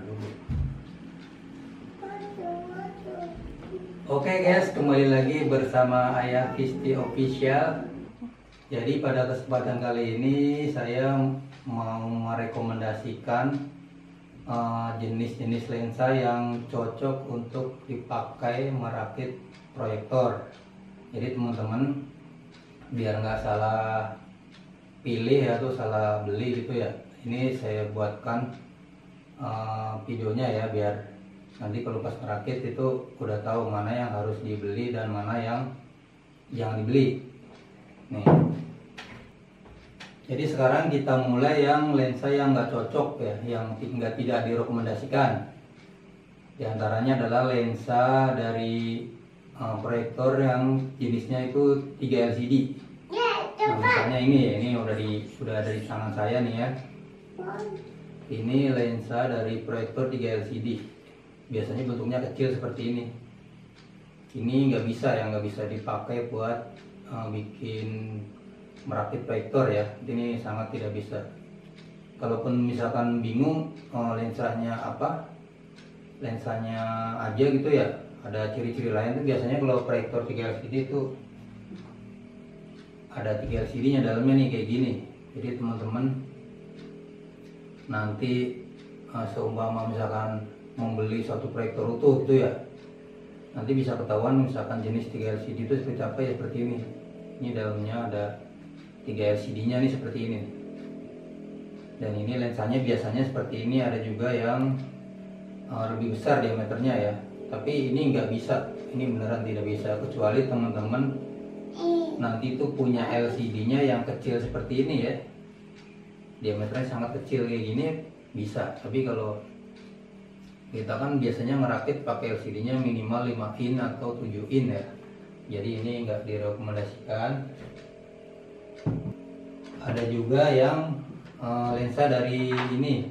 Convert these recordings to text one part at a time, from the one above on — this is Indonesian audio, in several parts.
dulu. Oke guys, kembali lagi bersama Ayah Kisti Official. Jadi pada kesempatan kali ini saya mau merekomendasikan jenis-jenis lensa yang cocok untuk dipakai merakit proyektor. Jadi teman-teman biar nggak salah pilih atau salah beli gitu ya, ini saya buatkan videonya ya, biar nanti kalau pas merakit itu udah tahu mana yang harus dibeli dan mana yang jangan dibeli nih. Jadi sekarang kita mulai yang lensa yang nggak cocok ya, yang tidak direkomendasikan. Di antaranya adalah lensa dari proyektor yang jenisnya itu 3 LCD. Nah, misalnya ini sudah ada di tangan saya nih ya. Ini lensa dari proyektor 3 LCD. Biasanya bentuknya kecil seperti ini. Ini nggak bisa dipakai buat bikin merakit proyektor ya. Ini sangat tidak bisa. Kalaupun misalkan bingung lensanya apa, lensanya aja gitu ya, ada ciri-ciri lain tuh biasanya kalau proyektor 3 LCD itu ada 3 LCD nya dalamnya nih kayak gini. Jadi teman-teman nanti seumpama misalkan membeli satu proyektor utuh gitu ya, nanti bisa ketahuan misalkan jenis 3 LCD itu seperti apa ya, seperti ini. Ini dalamnya ada 3 LCD nya nih seperti ini. Dan ini lensanya biasanya seperti ini, ada juga yang lebih besar diameternya ya. Tapi ini nggak bisa, ini beneran tidak bisa, kecuali teman-teman nanti itu punya LCD-nya yang kecil seperti ini ya, diameternya sangat kecil kayak gini bisa. Tapi kalau kita kan biasanya ngerakit pakai LCD-nya minimal 5 in atau 7 in ya, jadi ini nggak direkomendasikan. Ada juga yang lensa dari ini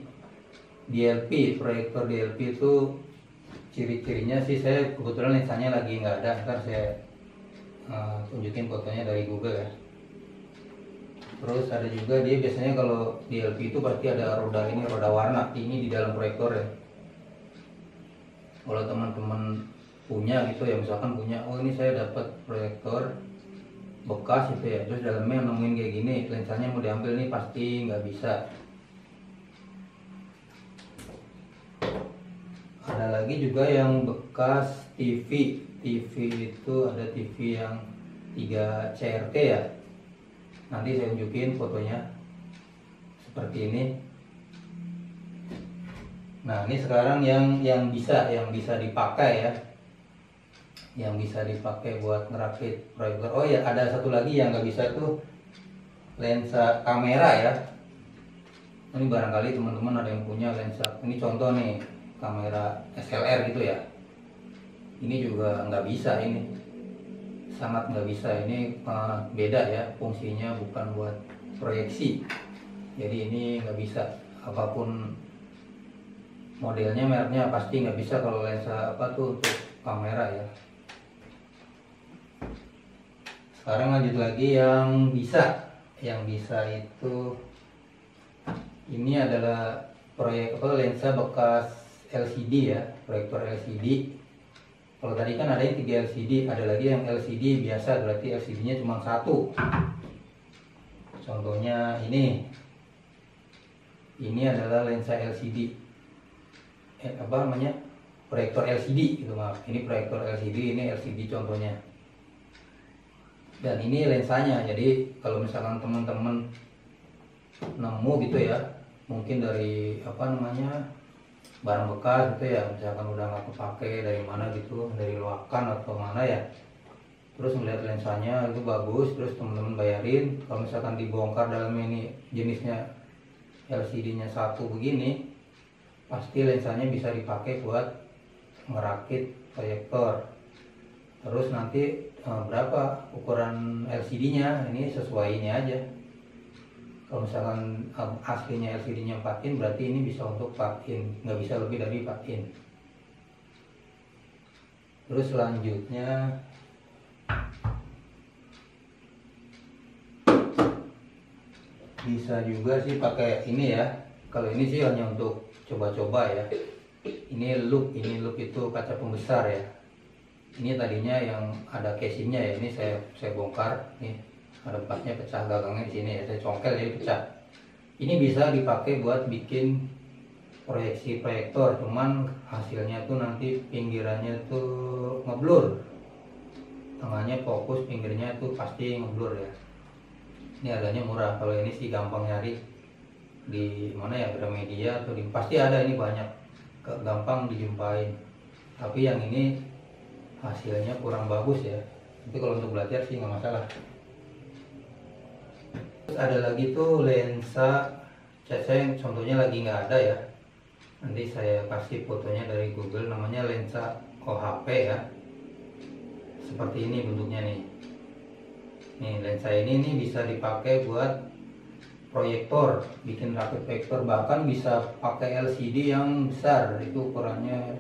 DLP, proyektor DLP itu ciri-cirinya sih, saya kebetulan lensanya lagi nggak ada, ntar saya tunjukin fotonya dari Google ya. Terus ada juga dia biasanya kalau DLP itu pasti ada roda ini, roda warna ini di dalam proyektor ya. Kalau teman-teman punya gitu ya, misalkan punya, oh ini saya dapat proyektor bekas itu ya, terus dalamnya nemuin kayak gini, lensanya mau diambil nih pasti nggak bisa. Ada lagi juga yang bekas TV itu ada TV yang 3 CRT ya, nanti saya tunjukin fotonya seperti ini. Nah ini sekarang yang bisa dipakai ya, yang bisa dipakai buat ngerakit proyektor. Oh ya, ada satu lagi yang nggak bisa tuh, lensa kamera ya. Ini barangkali teman-teman ada yang punya lensa, ini contoh nih kamera SLR gitu ya, ini juga nggak bisa, ini sangat nggak bisa. Ini beda ya fungsinya, bukan buat proyeksi, jadi ini nggak bisa. Apapun modelnya, mereknya, pasti nggak bisa kalau lensa apa tuh untuk kamera ya. Sekarang lanjut lagi yang bisa itu, ini adalah lensa bekas LCD ya, proyektor LCD. Kalau tadi kan ada yang 3 LCD, ada lagi yang LCD biasa, berarti LCD-nya cuma satu. Contohnya ini adalah lensa LCD, proyektor LCD gitu, maaf. Ini proyektor LCD, ini LCD contohnya. Dan ini lensanya. Jadi kalau misalkan teman-teman nemu gitu ya, mungkin dari barang bekas gitu ya, misalkan udah nggak kepake dari mana gitu, dari loakan atau mana ya, terus melihat lensanya itu bagus, terus teman-teman bayarin. Kalau misalkan dibongkar dalamnya ini jenisnya LCD-nya satu begini, pasti lensanya bisa dipakai buat merakit proyektor. Terus nanti berapa ukuran LCD-nya, ini sesuai ini aja. Kalau misalkan aslinya LCD-nya 4 in, berarti ini bisa untuk 4 in, nggak bisa lebih dari 4 in. Terus selanjutnya bisa juga sih pakai ini ya. Kalau ini sih hanya untuk coba-coba ya. Ini loop itu kaca pembesar ya. Ini tadinya yang ada casingnya ya, ini saya bongkar nih, ada bekasnya pecah, gagangnya di sini ya, saya congkel jadi pecah. Ini bisa dipakai buat bikin proyeksi proyektor, cuman hasilnya tuh nanti pinggirannya tuh ngeblur, tengahnya fokus, pinggirnya tuh pasti ngeblur ya. Ini harganya murah, kalau ini sih gampang nyari di mana ya, Gramedia atau di, pasti ada, ini banyak, gampang dijumpain. Tapi yang ini hasilnya kurang bagus ya, tapi kalau untuk belajar sih nggak masalah. Terus ada lagi tuh lensa, saya contohnya lagi nggak ada ya, nanti saya kasih fotonya dari Google, namanya lensa OHP ya, seperti ini bentuknya nih. Nih lensa ini bisa dipakai buat proyektor, bikin rakit proyektor, bahkan bisa pakai LCD yang besar, itu ukurannya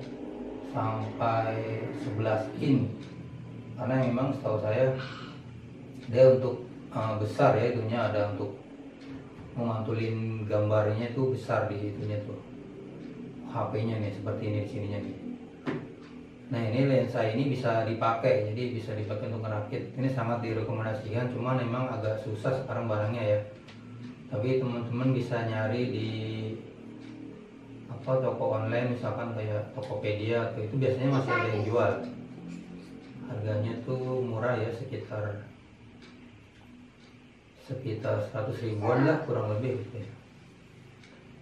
sampai 11 in, karena memang setahu saya dia untuk besar ya, itunya ada untuk memantulin gambarnya itu besar di itunya tuh, HP-nya nih seperti ini di sininya nih. Nah ini lensa ini bisa dipakai, jadi bisa dipakai untuk ngerakit, ini sangat direkomendasikan, cuman memang agak susah sekarang barangnya ya. Tapi teman-teman bisa nyari di toko online, misalkan kayak Tokopedia atau itu, biasanya masih ada yang jual. Harganya tuh murah ya, sekitar 100 ribuan lah kurang lebih gitu ya.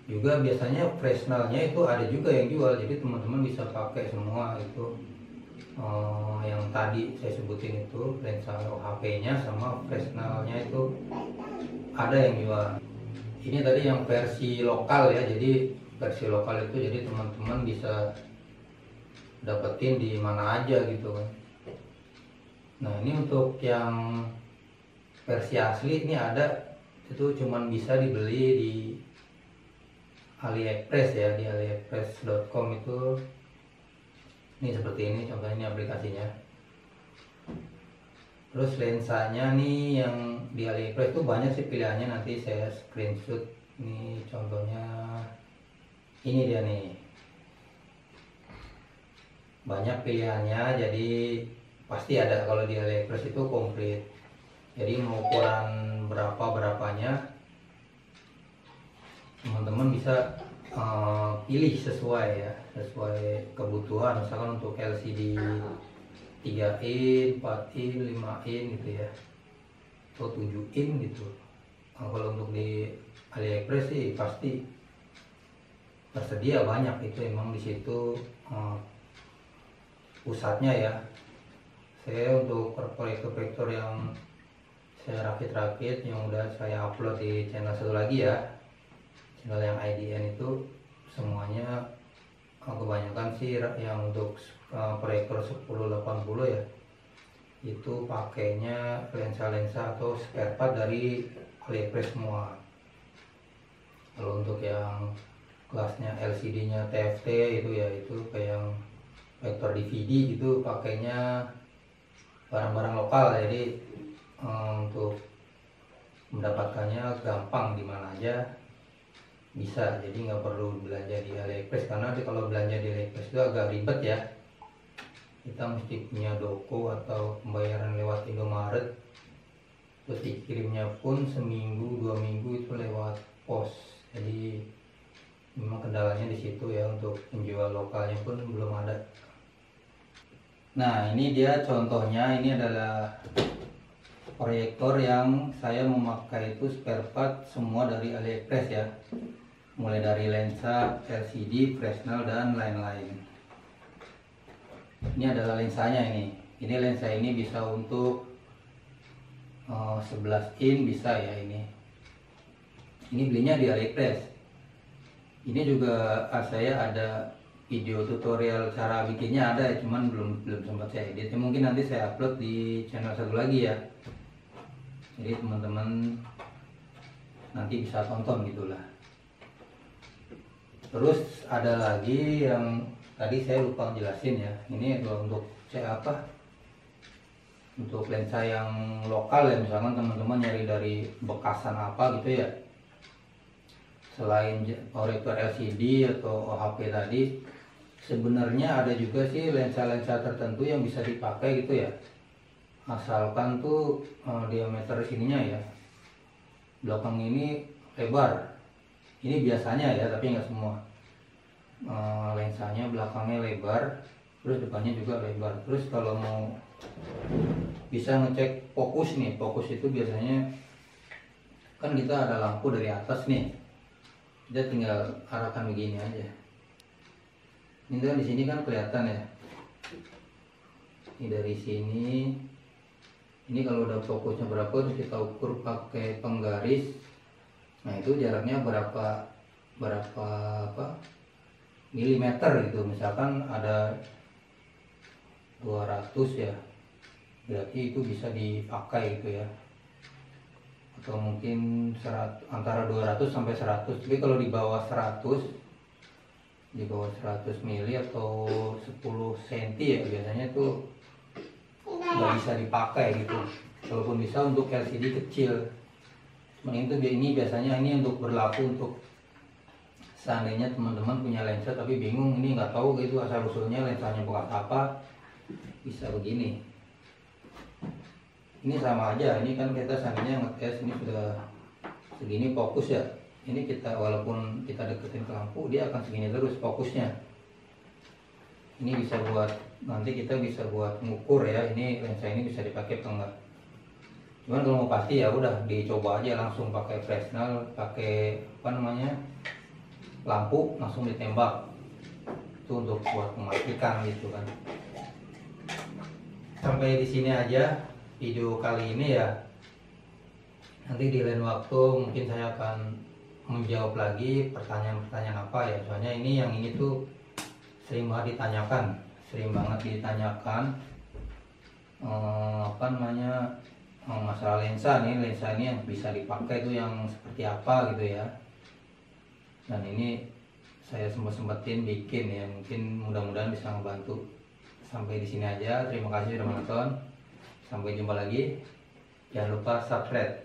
Juga biasanya Fresnelnya itu ada juga yang jual, jadi teman-teman bisa pakai semua itu. Yang tadi saya sebutin itu lensa OHP-nya sama Fresnelnya itu ada yang jual. Ini tadi yang versi lokal ya, jadi versi lokal itu jadi teman-teman bisa dapetin di mana aja gitu kan. Nah ini untuk yang versi asli ini ada, itu cuman bisa dibeli di AliExpress ya, di aliexpress.com itu. Ini seperti ini contohnya, ini aplikasinya. Terus lensanya nih yang di AliExpress itu banyak sih pilihannya, nanti saya screenshot. Ini contohnya, ini dia nih, banyak pilihannya, jadi pasti ada kalau di AliExpress itu komplit. Jadi mau ukuran berapanya teman-teman bisa pilih sesuai ya, sesuai kebutuhan. Misalkan untuk LCD 3 in, 4 in, 5 in gitu ya, atau 7 in gitu. Kalau untuk di AliExpress sih pasti tersedia banyak, itu emang di situ pusatnya ya. Saya untuk proyektor yang saya rakit-rakit yang udah saya upload di channel satu lagi ya, channel yang IDN itu, semuanya kebanyakan sih yang untuk proyektor 1080 ya, itu pakainya lensa-lensa atau spare part dari AliExpress semua. Kalau untuk yang kelasnya LCD-nya TFT itu ya, itu kayak yang proyektor DVD itu pakainya barang-barang lokal, jadi untuk mendapatkannya gampang, di mana aja bisa, jadi nggak perlu belanja di AliExpress, karena kalau belanja di AliExpress itu agak ribet ya, kita mesti punya doko atau pembayaran lewat Indomaret, terus dikirimnya pun seminggu 2 minggu itu lewat pos, jadi memang kendalanya di situ ya, untuk penjual lokalnya pun belum ada. Nah ini dia contohnya, ini adalah proyektor yang saya memakai itu spare part semua dari AliExpress ya, mulai dari lensa, LCD, Fresnel dan lain-lain. Ini adalah lensanya ini. Ini lensa ini bisa untuk 11 in bisa ya ini. Ini belinya di AliExpress. Ini juga saya ada video tutorial cara bikinnya ada, cuman belum sempat saya edit. Mungkin nanti saya upload di channel satu lagi ya. Jadi teman-teman nanti bisa tonton gitulah. Terus ada lagi yang tadi saya lupa jelasin ya. Ini untuk untuk lensa yang lokal ya, misalkan teman-teman nyari dari bekasan apa gitu ya, selain proyektor LCD atau OHP tadi, sebenarnya ada juga sih lensa-lensa tertentu yang bisa dipakai gitu ya, asalkan tuh diameter sininya ya, belakang ini lebar. Ini biasanya ya, tapi nggak semua. Lensanya belakangnya lebar, terus depannya juga lebar. Terus kalau mau bisa ngecek fokus nih, fokus itu biasanya kan kita ada lampu dari atas nih, kita tinggal arahkan begini aja. Ini kan di sini kan kelihatan ya, ini dari sini. Ini kalau udah fokusnya berapa terus kita ukur pakai penggaris. Nah itu jaraknya berapa milimeter gitu. Misalkan ada 200 ya, berarti itu bisa dipakai gitu ya. Atau mungkin antara 200 sampai 100. Tapi kalau di bawah 100 mili atau 10 cm ya biasanya tuh nggak bisa dipakai gitu. Walaupun bisa untuk LCD kecil. Ini biasanya ini untuk berlaku untuk seandainya teman-teman punya lensa tapi bingung, ini nggak tahu gitu asal usulnya lensanya bekas apa, bisa begini. Ini sama aja, ini kan kita seandainya ngetes ini sudah segini fokus ya. Ini kita walaupun kita deketin ke lampu dia akan segini terus fokusnya. Ini bisa buat nanti kita bisa buat ngukur ya, ini lensa ini bisa dipakai apa enggak. Cuman kalau mau pasti ya udah dicoba aja langsung pakai Fresnel, pakai lampu langsung ditembak. Itu untuk buat memastikan gitu kan. Sampai di sini aja video kali ini ya. Nanti di lain waktu mungkin saya akan menjawab lagi pertanyaan-pertanyaan apa ya. Soalnya ini tuh sering banget ditanyakan masalah lensa ini yang bisa dipakai itu yang seperti apa gitu ya. Dan ini saya sempetin bikin ya, mungkin mudah-mudahan bisa membantu. Sampai di sini aja, terima kasih sudah menonton, sampai jumpa lagi, jangan lupa subscribe.